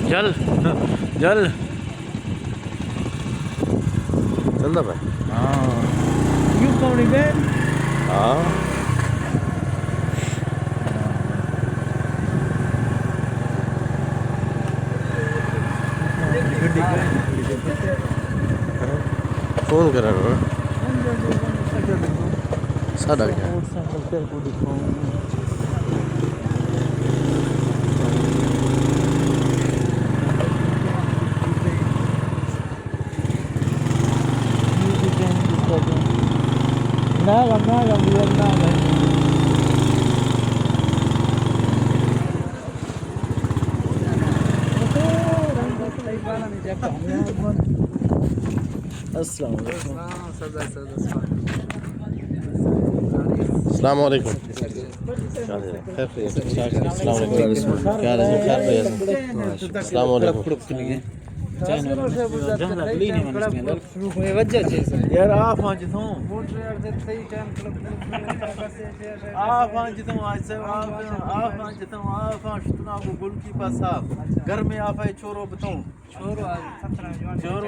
जल जल चलता भाई। हाँ यू कौन है हाँ फोन करा साढ़ा क्या अस्सलाम वालेकुम। यार आप आज तो आज से आप आज तो आप गुल की पास घर में आप छोरो बताऊं छोरो